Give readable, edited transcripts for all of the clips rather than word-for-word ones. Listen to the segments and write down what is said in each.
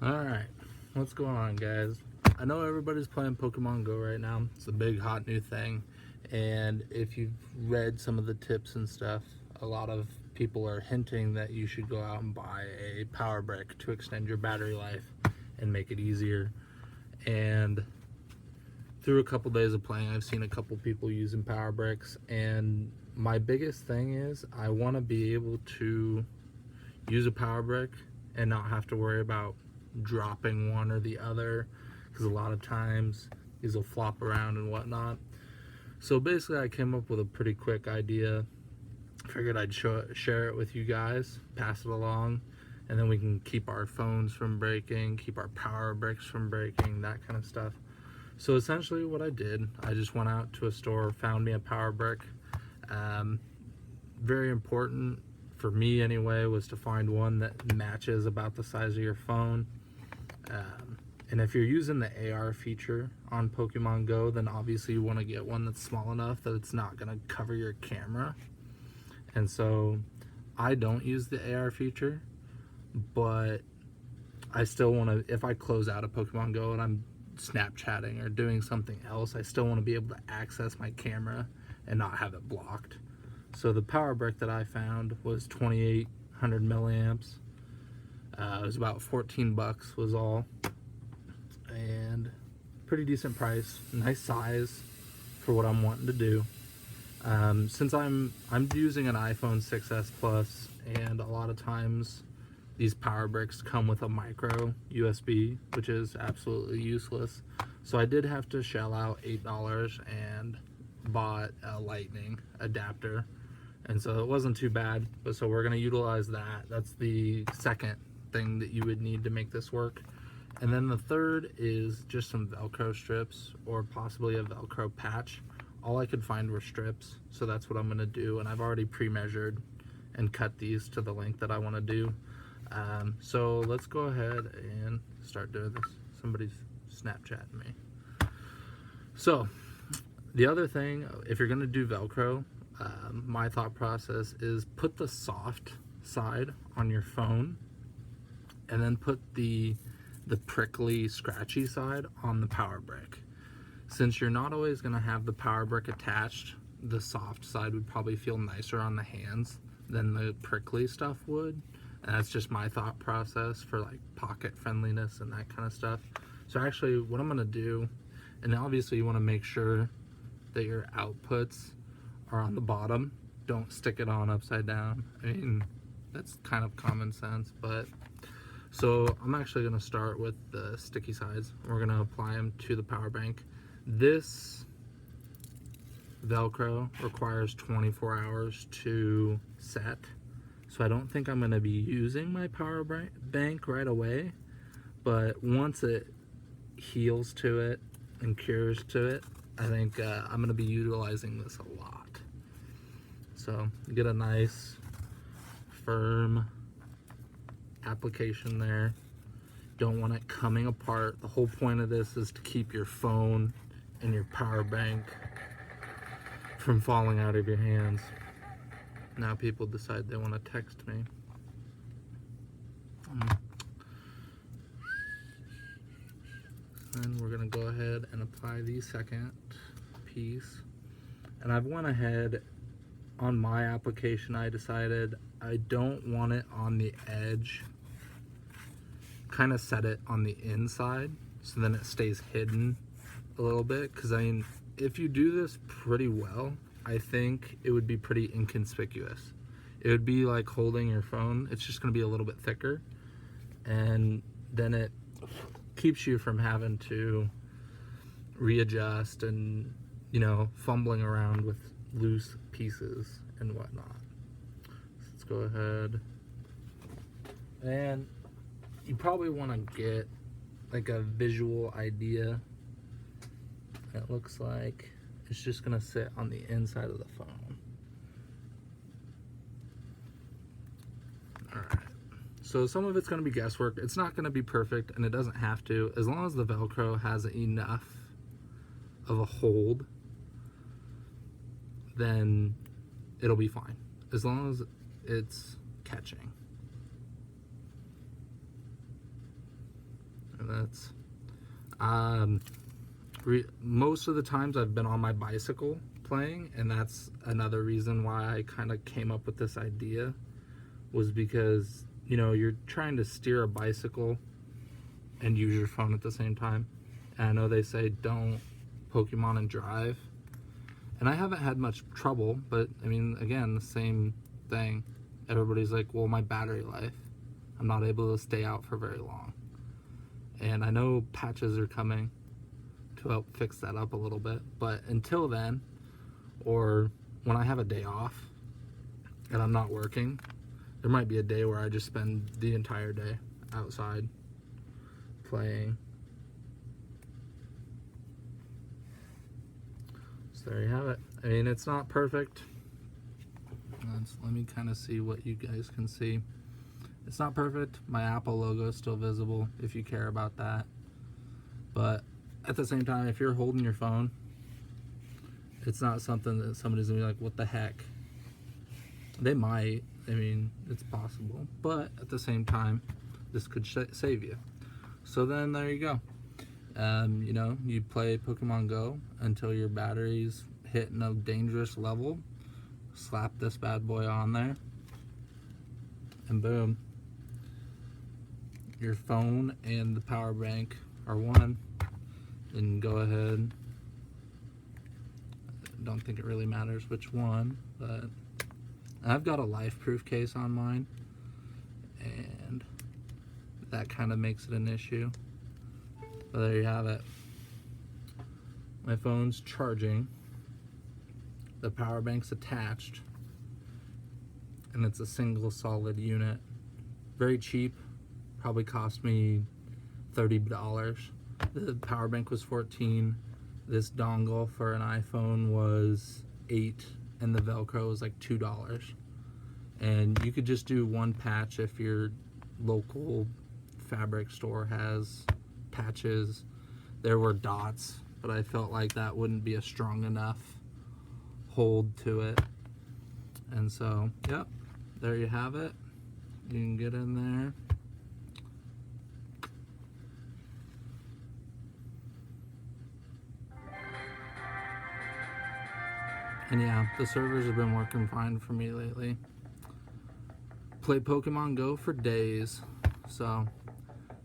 Alright, what's going on, guys? I know everybody's playing Pokemon Go right now. It's a big hot new thing, and if you've read some of the tips and stuff, a lot of people are hinting that you should go out and buy a power brick to extend your battery life and make it easier. And through a couple days of playing, I've seen a couple people using power bricks, and my biggest thing is I want to be able to use a power brick and not have to worry about dropping one or the other, because a lot of times these will flop around and whatnot. So basically I came up with a pretty quick idea. Figured I'd share it with you guys, pass it along, and then we can keep our phones from breaking, keep our power bricks from breaking, that kind of stuff. So essentially what I did, I just went out to a store, found me a power brick. Very important for me anyway was to find one that matches about the size of your phone. And if you're using the AR feature on Pokemon Go, then obviously you want to get one that's small enough that it's not going to cover your camera. And so I don't use the AR feature, but I still want to, if I close out of Pokemon Go and I'm Snapchatting or doing something else, I still want to be able to access my camera and not have it blocked. So the power brick that I found was 2800 milliamps. It was about 14 bucks was all, and pretty decent price, nice size for what I'm wanting to do. Since I'm using an iPhone 6s Plus, and a lot of times these power bricks come with a micro USB, which is absolutely useless. So I did have to shell out $8 and bought a lightning adapter, and so it wasn't too bad. But so we're going to utilize that. That's the second thing that you would need to make this work. And then the third is just some Velcro strips, or possibly a Velcro patch. All I could find were strips, so that's what I'm going to do. And I've already pre-measured and cut these to the length that I want to do. So let's go ahead and start doing this. Somebody's Snapchatting me. So the other thing, if you're going to do Velcro, my thought process is put the soft side on your phone, and then put the prickly, scratchy side on the power brick. Since you're not always going to have the power brick attached, the soft side would probably feel nicer on the hands than the prickly stuff would. And that's just my thought process for like pocket friendliness and that kind of stuff. So actually what I'm going to do, and obviously you want to make sure that your outputs are on the bottom. Don't stick it on upside down. I mean, that's kind of common sense, but so I'm actually going to start with the sticky sides. We're going to apply them to the power bank. This Velcro requires 24 hours to set, so I don't think I'm going to be using my power bank right away, but once it heals to it and cures to it, I think I'm going to be utilizing this a lot. So you get a nice firm application there. Don't want it coming apart. The whole point of this is to keep your phone and your power bank from falling out of your hands. Now people decide they want to text me. Then we're going to go ahead and apply the second piece. And I've went ahead on my application. I decided I don't want it on the edge. Kind of set it on the inside so then it stays hidden a little bit, because I mean, if you do this pretty well, I think it would be pretty inconspicuous. It would be like holding your phone. It's just going to be a little bit thicker, and then it keeps you from having to readjust and, you know, fumbling around with loose pieces and whatnot. So let's go ahead, and you probably want to get like a visual idea. It looks like it's just going to sit on the inside of the phone. Alright, so some of it's going to be guesswork. It's not going to be perfect, and it doesn't have to. As long as the Velcro has enough of a hold, then it'll be fine. As long as it's catching. minutes. Most of the times I've been on my bicycle playing, and that's another reason why I kind of came up with this idea, was because, you know, you're trying to steer a bicycle and use your phone at the same time. And I know they say don't Pokemon and drive, and I haven't had much trouble, but I mean, again, the same thing. Everybody's like, well, my battery life, I'm not able to stay out for very long. And I know patches are coming to help fix that up a little bit, but until then, or when I have a day off and I'm not working, there might be a day where I just spend the entire day outside playing. So there you have it. I mean, it's not perfect. Let me kind of see what you guys can see. It's not perfect. My Apple logo is still visible if you care about that. But at the same time, if you're holding your phone, it's not something that somebody's gonna be like, what the heck? They might. I mean, it's possible. But at the same time, this could save you. So then there you go. You know, you play Pokemon Go until your battery's hitting a dangerous level. Slap this bad boy on there, and boom, your phone and the power bank are one. And go ahead, don't think it really matters which one, but I've got a life proof case on mine, and that kind of makes it an issue. But there you have it. My phone's charging, the power bank's attached, and it's a single solid unit. Very cheap, probably cost me $30. The power bank was $14. This dongle for an iPhone was $8, and the Velcro was like $2. And you could just do one patch if your local fabric store has patches. There were dots, but I felt like that wouldn't be a strong enough hold to it. And so, yep, there you have it. You can get in there. And yeah, the servers have been working fine for me lately. Play Pokemon Go for days. So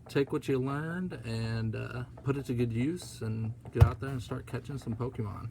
take what you learned and put it to good use and get out there and start catching some Pokemon.